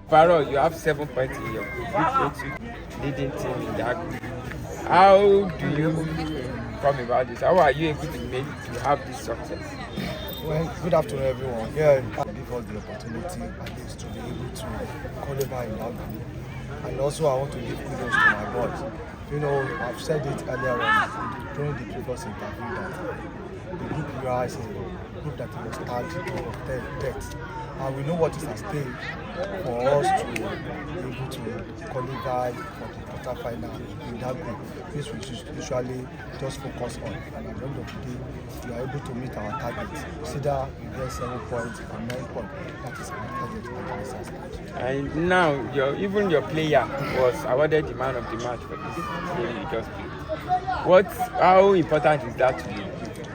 Overall, you have 7 points in your group, which makes you leading team in that group. How do you come about this? How are you able to have this success? Well, good afternoon, everyone. Yeah, give us the opportunity at least to be able to qualify in that group. And also, I want to give kudos to my boys. You know, I've said it earlier on during the previous interview that the group we are is a group that was tagged of death. And we know what is at stake for us to be able to qualify for the quarterfinal in that group. This we usually just focus on. And at the end of the day, we are able to meet our targets. Either we get 7 points or 9 points. That is our target against us. And now, even your player was awarded the man of the match for this game you just played. How important is that to you?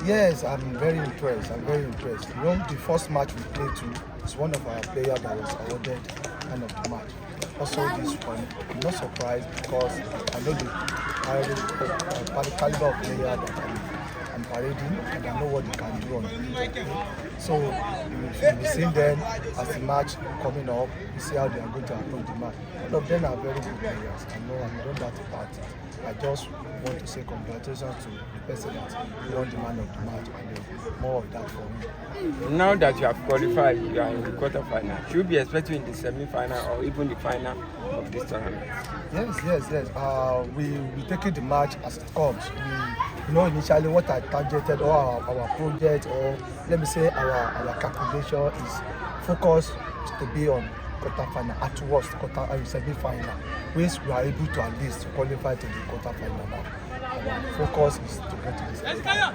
Yes, I'm very impressed. You know, the first match we played to is one of our players that was awarded man of the match. Also, this one, I'm not surprised because I know the caliber of player that I'm parading and I know what they can do on the field. So, you'll be seeing them as the match coming up, you see how they are going to approach the match. All of them are very good players. I know I'm not that about it. I just want to say congratulations to the person that won the man of the match and more of that for me. Now that you have qualified, you are in the quarterfinal. Should you be expecting in the semi-final or even the final of this tournament? Yes. We take it the match as it comes. You know, initially what I targeted or our project or let me say our calculation is focused to be on quarterfinal, at worst semi-final, which we are able to at least qualify to the quarterfinal now. Our focus is to get to the semi-final.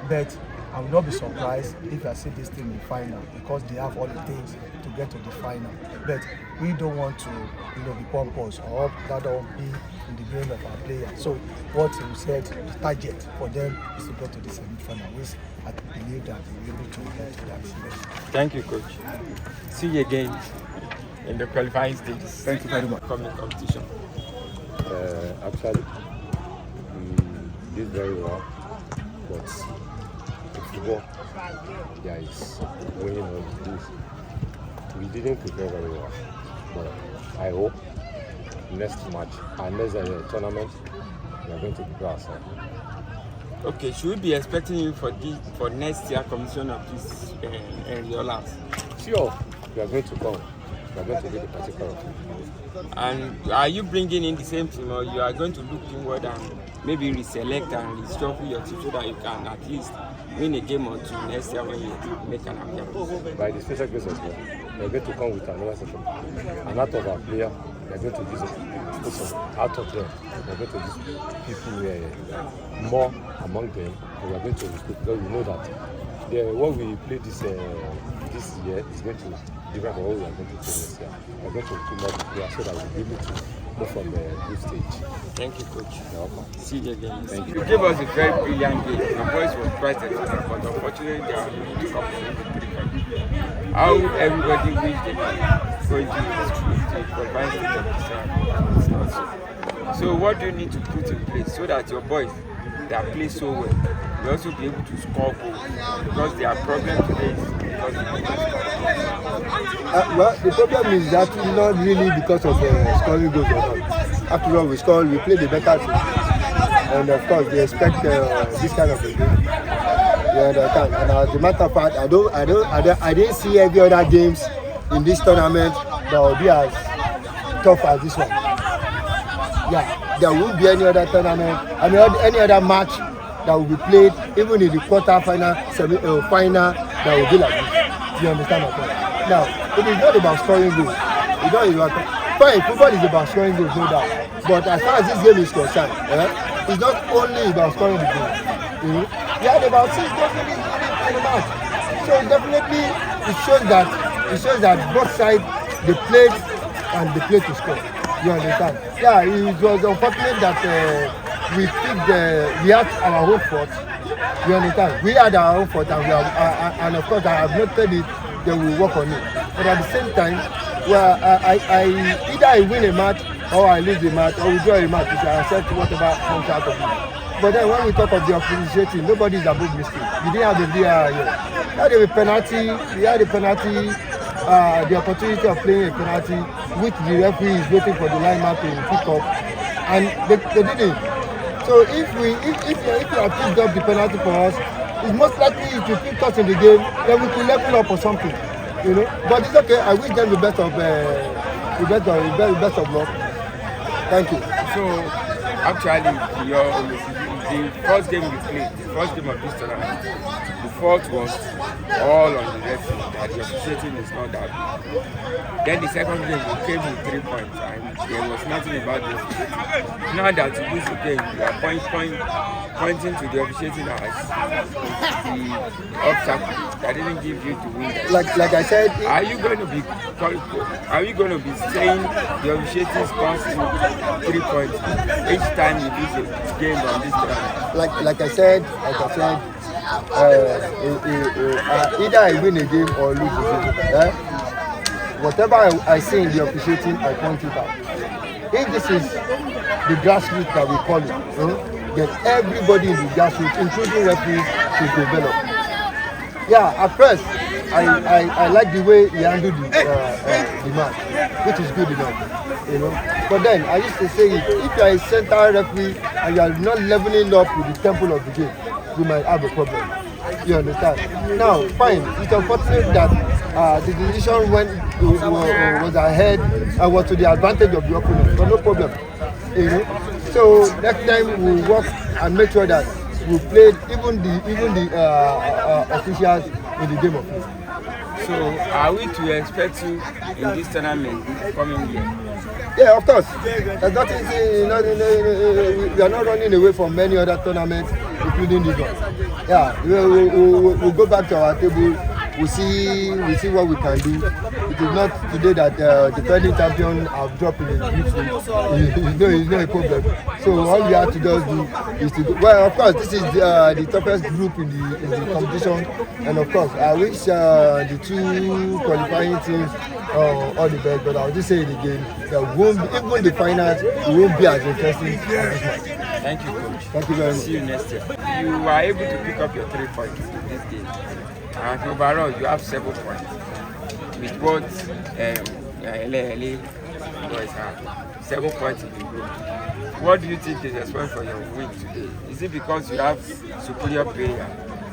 But I will not be surprised if I see this team in final because they have all the things to get to the final. But we don't want to, be pompous or that don't be in the brain of our players. So what we said, the target for them is to get to the semi-final, which I believe that we will be able to get to that selection. Thank you, coach. See you again in the qualifying stages. Thank you very much. Coming competition. Actually, we did very well, but football, there is winning or lose. We didn't prepare very well, but I hope next match, our next tournament, we are going to prepare ourselves. Okay, should we be expecting you for next year commission of this Riolas? Sure, we are going to come. We are going to do the particular. And are you bringing in the same team, or you are going to look inward and maybe reselect and reshuffle your team so that you can at least win a game or two next year when you make an appearance? By the special grace of God, we are going to come with another session. And out of our player, we are going to use it. Out of them, we are going to use people more among them. And we are going to recruit because we know that what we play this year is going to different from what we are going to play next year. We are going to recruit more players so that we will be able to go from the group stage. Thank you, coach. You're welcome. See you again. Thank you. You gave us a very brilliant game. Your boys were quite excellent, but unfortunately they are in the cup. How everybody wished they could go into the qualifying stage of this not so what do you need to put in place so that your boys that play so well will also be able to score goals? Because their problem today is because they don't score. Well, the problem is that not really because of scoring goals or not. After all, we play the better team, and of course they expect this kind of a game. You understand? And as a matter of fact, I didn't see every other games in this tournament that will be as tough as this one. Yeah, there won't be any other tournament. Any other match that will be played, even in the quarter-final, final, that will be like this. You understand my point? Now, it is not about scoring goals. Fine, football is about scoring goals, no doubt. But as far as this game is concerned, it's not only about scoring the goal. We had about 6 goals in the match. So definitely, it shows that both sides they played and they played to score. You understand? Yeah, it was unfortunate that we had our own fault. You understand? We had our own fault, and of course I have noted it. They will work on it. But at the same time, well, either I win a match or I lose a match or we draw a match, which I accept whatever comes out of it. But then when we talk of the officiating, nobody is above mistake. We didn't have the VAR here. We had a penalty the opportunity of playing a penalty, which the referee is waiting for the lineman to pick up, and they didn't. So if you have picked up the penalty for us, it's most likely if you pick us in the game, then we could level up or something, you know. But it's okay. I wish them the best of luck. Thank you. So actually, the first game we played, the first game of this tournament, the fault was all on the referee, that the officiating is not that good. Then the second game we came with 3 points and there was nothing about the officiating. Now that you lose the game, you are pointing to the officiating as the obstacle that didn't give you to win. Like I said, are you going to be saying the officiating scores you 3 points each time you lose a game on this tournament? Like I said, either I win a game or lose a game. Whatever I see in the officiating, I point it out. If this is the grassroots that we call it, then everybody in the grassroots, including referees, should develop. Yeah, at first, I like the way he handled the match, which is good enough, you know. But then I used to say, if you are a center referee and you are not leveling up with the tempo of the game, you might have a problem. You understand? Now, fine. It's unfortunate that the decision was ahead and was to the advantage of the opponent, but no problem. You know. So next time we'll work and make sure that we played even the officials in the game of play. So are we to expect you in this tournament coming year? Yeah, of course. There's nothing. We are not running away from many other tournaments, including this one. Yeah, we'll go back to our table. We see what we can do. It is not today that the defending champion have dropped in the group stage. It's not a problem. So all we have to just do is to go. Well, of course, this is the toughest group in the competition, and of course, I wish the two qualifying teams all the best. But I'll just say it again: even the finals won't be as interesting as this match. Thank you, coach. Thank you very much. See you next year. You were able to pick up your 3 points in this game. And overall, you have 7 points. With both LA boys have 7 points in the group. What do you think is the response for your win today? Is it because you have superior player,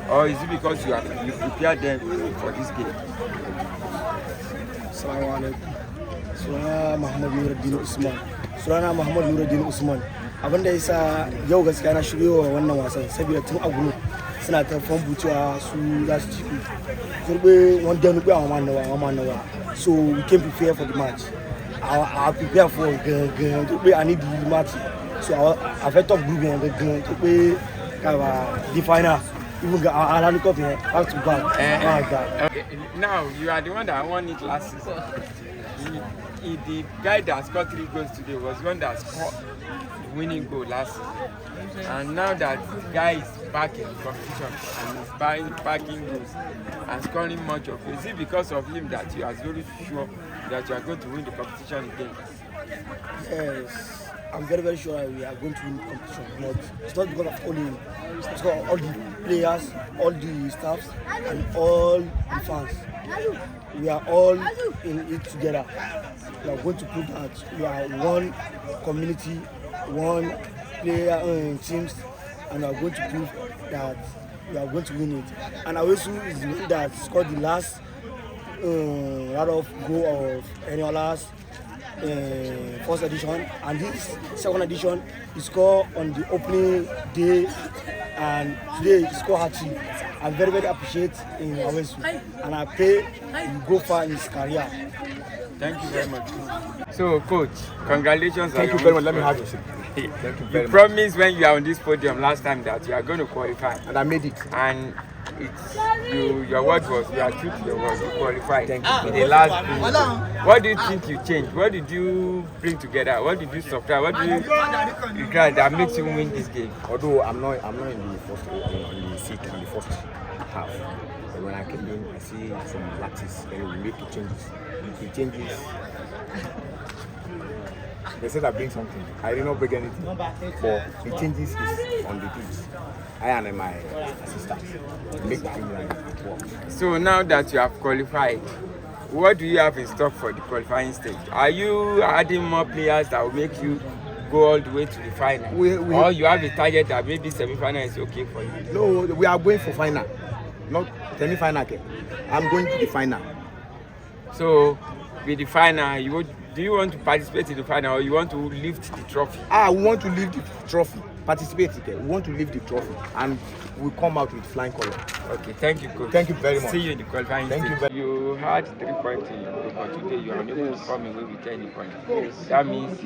or is it because you prepared them for this game? Assalamu alaikum. Sunana Muhammad Nuruddin Usman. Abinda yasa yau gaskiya na shiryo wannan wasan saboda tun a group suna ta fambucewa su za su ci kurbe wanda nuku a mama so we came prepare for the match. I prepare for the I need the match, so I felt top group and the final even I look up here back to back. Okay. Now you are the one that won it last season. The guy that scored 3 goals today was one that scored winning goal last season. And now that the guy is back in the competition and is backing goals and scoring much of it, is it because of him that you are very sure that you are going to win the competition again? Yes, I'm very, very sure we are going to win the competition. But it's not because of only him. It's because of all the players, all the staffs, and all the fans. We are all in it together. We are going to prove that we are one community, one player teams, and we are going to prove that we are going to win it. And Awesu is the one that scored the last goal of Eniolas first edition, and this second edition he scored on the opening day, and today he scored hat-trick. I very, very appreciate in Awesu, and I pray he will go far in his career. Thank you very much. So, coach, congratulations. Thank you very much. Let me have your seat. Thank you very much. You promised when you are on this podium last time that you are going to qualify, And I made it. and your word was, you are true to your word, you qualified. Thank you. In the last game. What do you think you changed? What did you bring together? What did you subtract? What did you regret that makes you win this game? Although I'm not in the first in the seat in the first half. But when I came in, I see some practice and we make the changes. The changes. They said I bring something. I did not bring anything. But the changes is on the pitch. I and my assistant make the thing work. So now that you have qualified, what do you have in stock for the qualifying stage? Are you adding more players that will make you go all the way to the final? Or you have a target that maybe semi-final is okay for you? No, we are going for final, not semi-final. I'm going to the final. So, with the final, do you want to participate in the final or you want to lift the trophy? We want to lift the trophy. Participate. Okay? We want to lift the trophy and we'll come out with flying color. Okay, thank you, coach. Thank you very much. See you in the qualifying Thank stage. you very You had 3 points in your group, but today you are unable to come away with any points. That means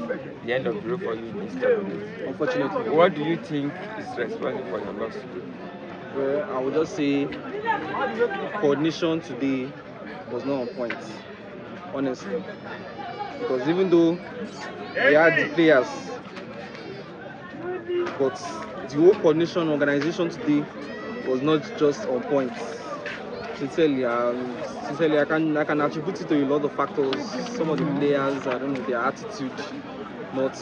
the end of the road for you in this tournament. Unfortunately. What do you think is responsible for your loss today? Well, I would just say coordination today was not on point, honestly. Because even though we had the players, but the whole coordination organization today was not just on point. Sincerely, I can attribute it to a lot of factors. Some of the players, I don't know, their attitude, not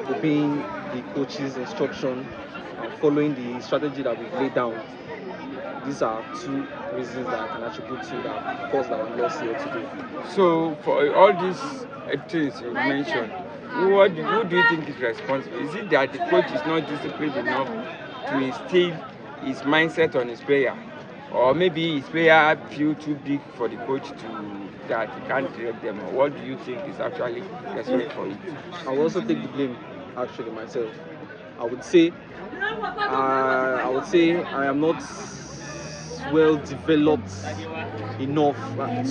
obeying the coach's instruction and following the strategy that we've laid down. These are 2 reasons that I can attribute to that caused our loss here today. So, for all these things you mentioned, who do you think is responsible? Is it that the coach is not disciplined enough to instill his mindset on his player? Or maybe his player feel too big for the coach that he can't direct them? Or what do you think is actually responsible for it? I will also take the blame, actually, myself. I would say I am not well developed enough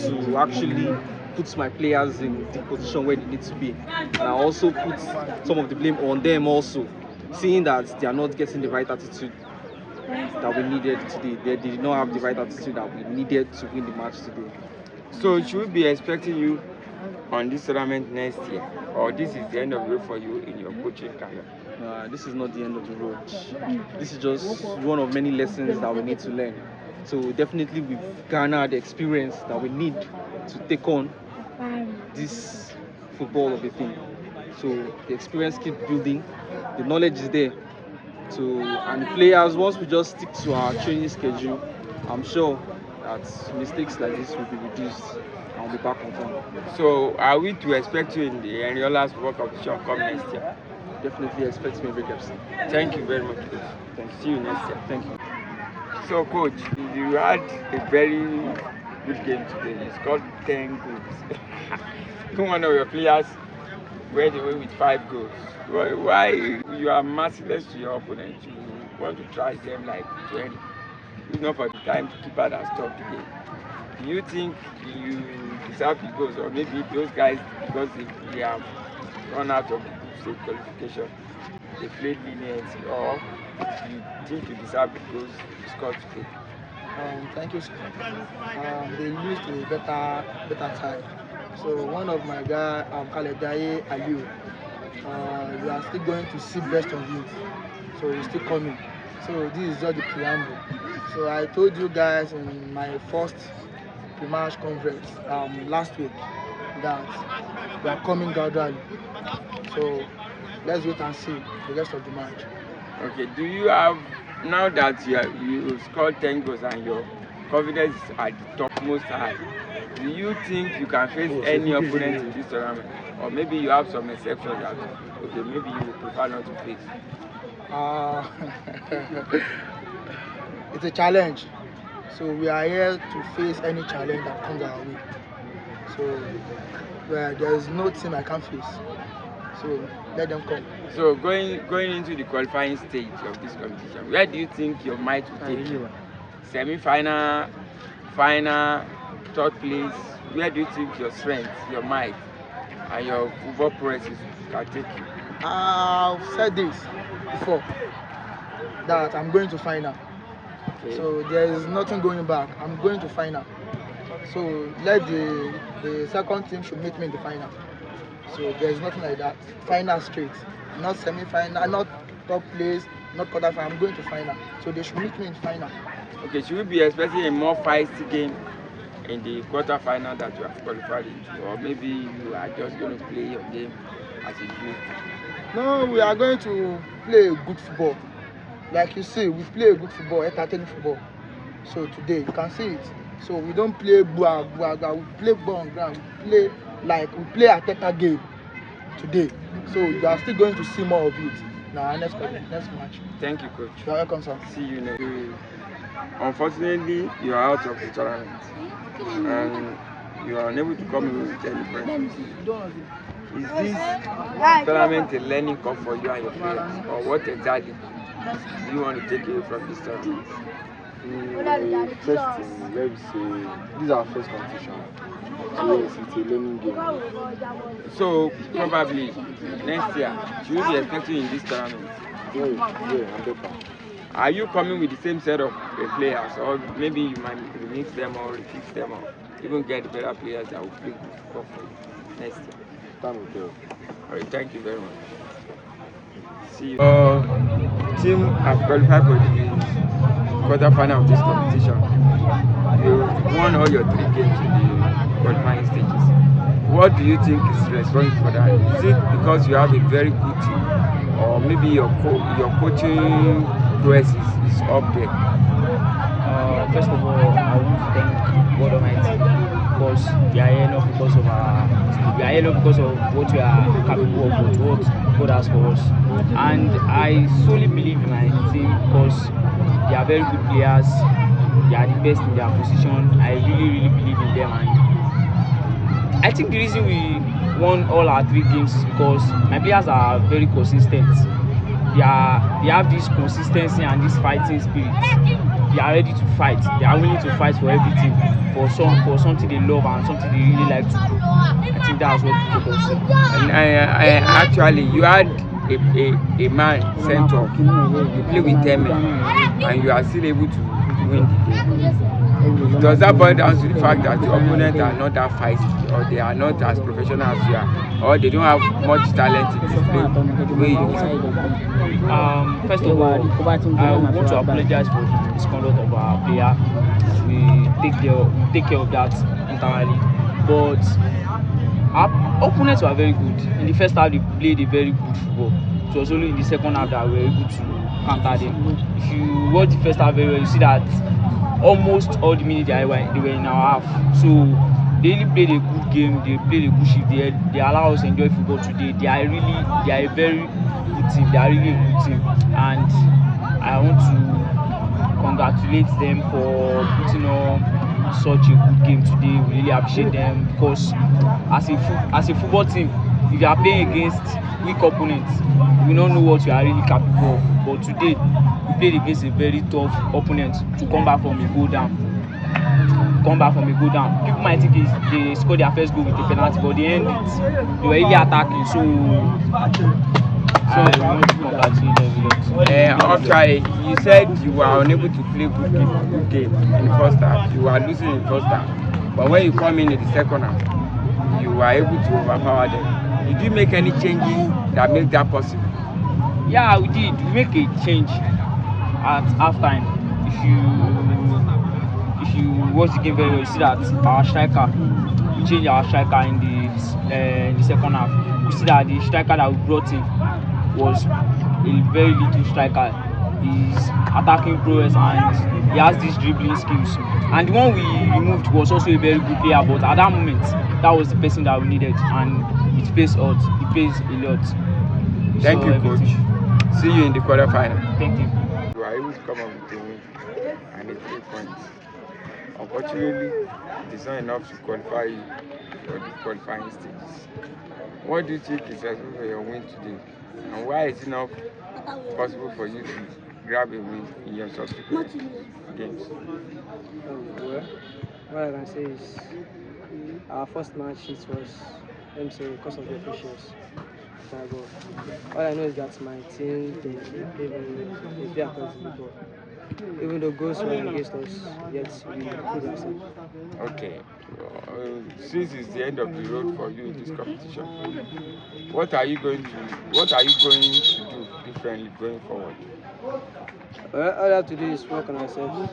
to actually put my players in the position where they need to be. And I also put some of the blame on them also, seeing that they are not getting the right attitude that we needed today. They did not have the right attitude that we needed to win the match today. So should we be expecting you on this tournament next year? Or this is the end of the road for you in your coaching career? This is not the end of the road. This is just one of many lessons that we need to learn. So definitely we've garnered the experience that we need to take on this football of a thing. So the experience keeps building, the knowledge is there. And the players, once we just stick to our training schedule, I'm sure that mistakes like this will be reduced and we'll be back on form. So are we to expect you in the Enriola's World Competition come next year? Definitely expect me in HHFC. Thank you very much, coach. Thank you. See you next year. Thank you. So, coach, you had a very good game today. You scored 10 goals. Even one of your players went away with 5 goals. Why you are merciless to your opponent? You want to trash them like 20. It's not for the time to keep out and stop the game. Do you think you deserve the goals, or maybe those guys, because they have run out of the group stage qualification, they played lenient, or you think you deserve the goals you scored today? Thank you, sir. They used a better time. So one of my guys, Kaledaye Aliu, we are still going to see best of youth. So he's still coming. So this is just the preamble. So I told you guys in my first pre-match conference last week that we are coming gradually. So let's wait and see the rest of the match. Okay, do you have, now that you scored 10 goals and your confidence is at the topmost high, do you think you can face any opponent in this tournament? Or maybe you have some exceptions that, okay, maybe you would prefer not to face? It's a challenge. So we are here to face any challenge that comes our way. So there is no team I can't face. So let them come. So going into the qualifying stage of this competition, where do you think your might will take you? Semi-final, final, 3rd place. Where do you think your strength, your might, and your football presence can take you? I've said this before, that I'm going to final. Okay. So there is nothing going back. I'm going to final. So let the second team should meet me in the final. So there is nothing like that. Final straight, not semi-final, not top place, not quarter final. I'm going to final. So they should meet me in final. Okay, should we be expecting a more feisty game in the quarter final that you have qualified into, or maybe you are just going to play your game as a group? No, we are going to play a good football. Like you see, we play a good football, entertaining football. So today, you can see it. So we don't play bua, we play ball on ground. We play Ateta game today. So you are still going to see more of it in our next match. Thank you, coach. You are welcome, sir. See you next week. Unfortunately, you are out of the tournament and you are unable to come in with any friends. Is this tournament a learning curve for you and your players, or what exactly do you want to take away from this tournament? First thing, let me say, this is our first competition. So yes, it's a learning game. So probably next year, should we be expecting in this tournament? Yeah, and better. Are you coming with the same set of players, or maybe you might remix them or refix them, or even get the better players that will play good football for you next year? Time will tell. All right, thank you very much. See you. Team have qualified for the quarter-final of this competition. You won all your 3 games in the qualifying stages. What do you think is responsible for that? Is it because you have a very good team, or maybe your coaching prowess is up there? First of all, I want to thank God Almighty because we are here not because of what we are capable of, but what God has for us. And I solely believe in my team because they are very good players. They are the best in their position. I really believe in them, and I think the reason we won all our 3 games is because my players are very consistent. They have this consistency and this fighting spirit. They are ready to fight. They are willing to fight for everything, for something they love and something they really like to do. I think that's what people can say. And actually, you had a man sent off. You play with 10 men, and you are still able to win the game. Does that boil down to the fact that the opponents are not that feisty, or they are not as professional as you are, or they don't have much talent in display the way you do? First of all, I want to apologize for the misconduct of our player. We take care of that entirely. But our opponents were very good. In the first half, they played a very good football. It was only in the second half that we were able to counter them. If you watch the first half very well, you see that almost all the minutes they were in our half. So they really played a good game. They played a good shift. They allow us to enjoy football today. They are a very good team. They are really a good team, and I want to congratulate them for putting on such a good game today. We really appreciate them because as a football team, if you are playing against weak opponents, we don't know what you are really capable of. But today, we played against a very tough opponent to come back from a goal down. People might think they scored their first goal with a penalty, but they ended it. They were really attacking. So I want to congratulate them. Actually, you said you were unable to play good game in the first half. You were losing in the first half, but when you come in the second half, you were able to overpower them. Did you make any changes that make that possible? Yeah, we did. We make a change at halftime. If you watch the game very well, you see that we changed our striker in the second half. You see that the striker that we brought in was a very little striker. His attacking prowess and he has these dribbling skills. And the one we removed was also a very good player, but at that moment, that was the person that we needed, and it pays a lot. Thank you, coach. See you in the quarterfinal. Thank you. You are able to come up with a win and a 3 points. Unfortunately, it is not enough to qualify you for the qualifying stages. What do you think is responsible for your win today? And why is it not possible for you to grab a win in your subsequent games? Well, what I can say is our first match, it was, let me say, because of the officials. All I know is that my team, they play according to the ball. Even though goals were against us, yet we proved ourselves. Okay. Since it's the end of the road for you in this competition, what are you going to do differently going forward? Well, all I have to do is work on ourselves.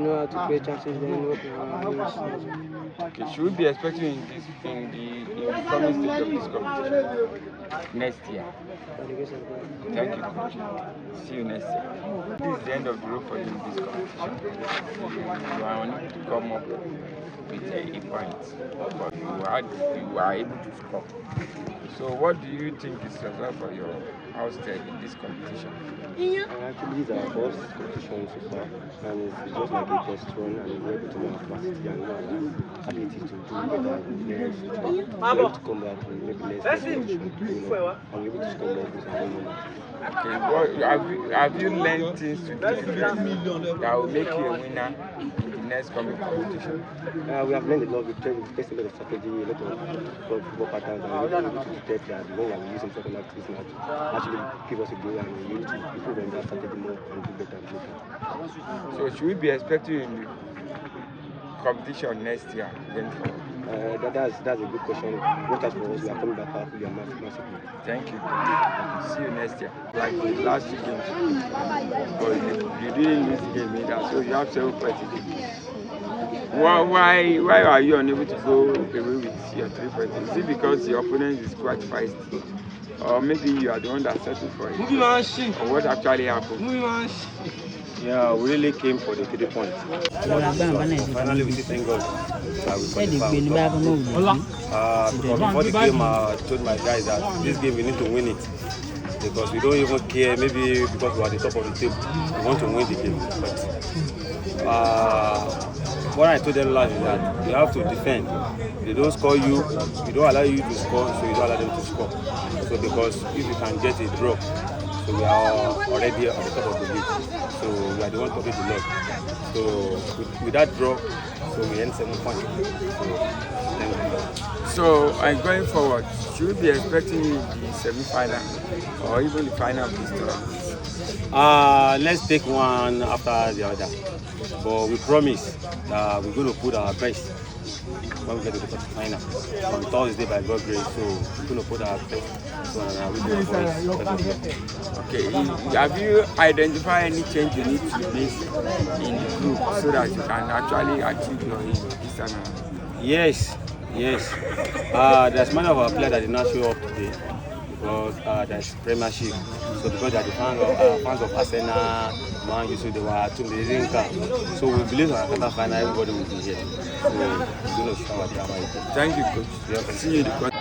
know how to create chances, then work on Okay, should we be expecting in the coming stage of this competition next year? Thank you, coach. See you next year. This is the end of the road for you in this competition. You are unable to come up with a point, but you are able to score. So what do you think is the result for your house in this competition? Actually, this is our first competition so far, and it's just like a test run, and we're able to know our capacity and know our ability to do better in the future. We're able to come back and maybe next competition, and we're able to score more goals and win more matches. Okay, well, have you learned things to do that will make you a winner in the next coming competition? We have learned a lot. We've tested a lot of strategy, a lot of football patterns, and we're able to detect that the one we use in second half is not actually give us a goal, and we're able to improve on that strategy more and do better later. So should we be expecting you in the competition next year going forward? That's a good question. What as for us, we are coming back powerfully and massively. Thank you. See you next year. Like the last 2 games, but you didn't lose the game either, so you have 7 points again. Why are you unable to go away with your 3 points? Is it because your opponent is quite feisty? Or maybe you are the one that settled for it? Or what actually happened? Yeah, we really came for the 3 points. Finally, we did thank God. Because before the game, I told my guys that this game we need to win it. Because we don't even care, maybe because we are at the top of the table, we want to win the game. But what I told them last is that you have to defend. They don't score you, we don't allow you to score, so you don't allow them to score. So because if you can get a draw, so we are already at the top of the league. So we are the one topping the leg. So with that draw, so we end 7 points. So going forward, should we be expecting the semi-final or even the final of this tournament? Let's take one after the other. But we promise that we're going to put our best when we get to the final on Thursday by God's grace. So we're going to put our best. Okay, have you identified any change you need to make in the group so that you can actually achieve your aim this time? Yes. There's many of our players that did not show up today because there's Premiership. So because they are the fans of Arsenal, Man U, so they were tuned, they didn't come. So we believe our quarter final, everybody will be here. So we're going to show our drama. Thank you, coach. Yeah, see you in the quarter.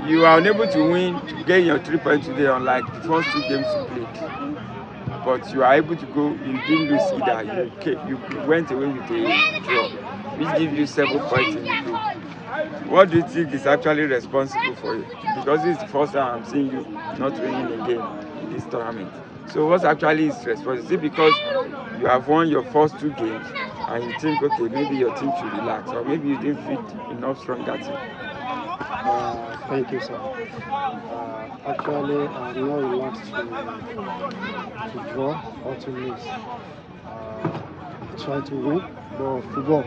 You are unable to win, to gain your 3 points today, unlike the first 2 games you played. But you are able to go, you didn't lose either. You went away with a draw, which gives you 7 points in the group. What do you think is actually responsible for you? Because this is the first time I'm seeing you not winning a game in this tournament. So what actually is responsible? Is it because you have won your first 2 games and you think, okay, maybe your team should relax, or maybe you didn't fit enough stronger team? Thank you, sir. Actually, I'm not relaxed to draw or to lose. Try to win, but football,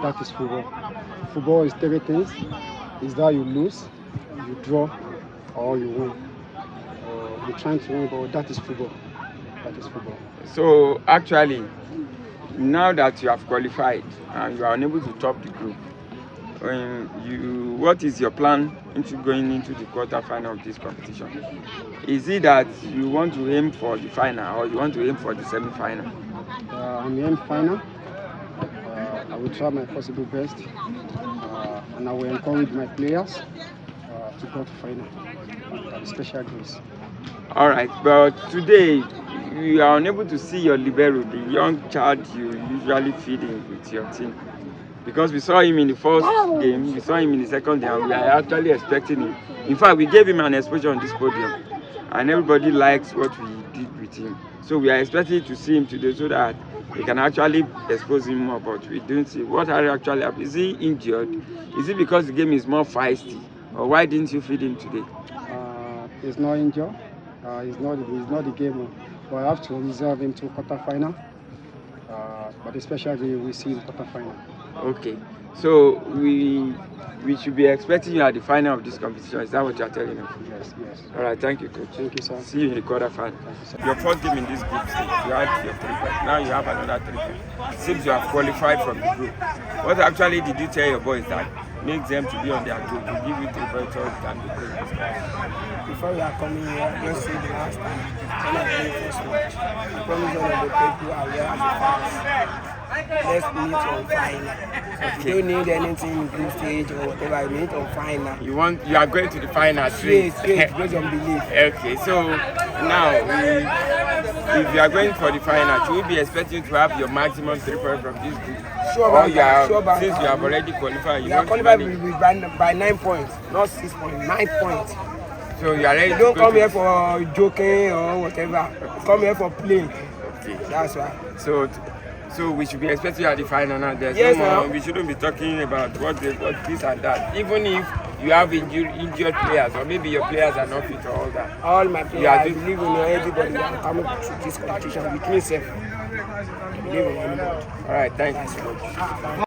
that is football. Football is 3 things. Is that you lose, you draw, or you win. You're trying to win, but that is football. That is football. So actually, now that you have qualified and you are unable to top the group, what is your plan into going into the quarter-final of this competition? Is it that you want to aim for the final or you want to aim for the semi-final? I'm aiming final. I will try my possible best, and I will encourage my players to go to final. Special grace. All right, but today you are unable to see your libero, the young child you usually feed in with your team. Because we saw him in the first game, we saw him in the second game, and we are actually expecting him. In fact, we gave him an exposure on this podium, and everybody likes what we did with him. So we are expecting to see him today so that we can actually expose him more, but we don't see what actually happened. Is he injured? Is it because the game is more feisty? Or why didn't you feed him today? He's not injured. He's not the game, but I have to reserve him to quarter final. But especially we see in quarter final. Okay. So we should be expecting you at the final of this competition. Is that what you are telling us? Yes, yes. All right, thank you, coach. Thank you, sir. See you in the quarterfinal. Your first game in this group stage, you had your 3 points. Now you have another 3 points. Seems you have qualified from the group. What actually did you tell your boys that makes them to be on their group? To give you 3 points all the time to play this game? Before we are coming here, I just said the last time when I played first match, I promised all of the people are there as a fans. Let's meet on final. Okay. You don't need anything in group stage or whatever. You meet on final. You are going to the final straight. Yes, based on belief. Okay, so now if you are going for the final, should we be expecting to have your maximum 3 points from this group? Sure, or since you have already qualified, you want qualified by 9 points, not 6 points, 9 points. So you are ready. You don't come here for joking or whatever. You come here for playing. Okay. That's why. So we should be expecting you at the final now. Yes, we shouldn't be talking about what this and that. Even if you have injured players, or maybe your players are not fit or all that. All my players, I believe in everybody that are coming to this competition with me, sir. I believe in everybody. All right, thank you so much.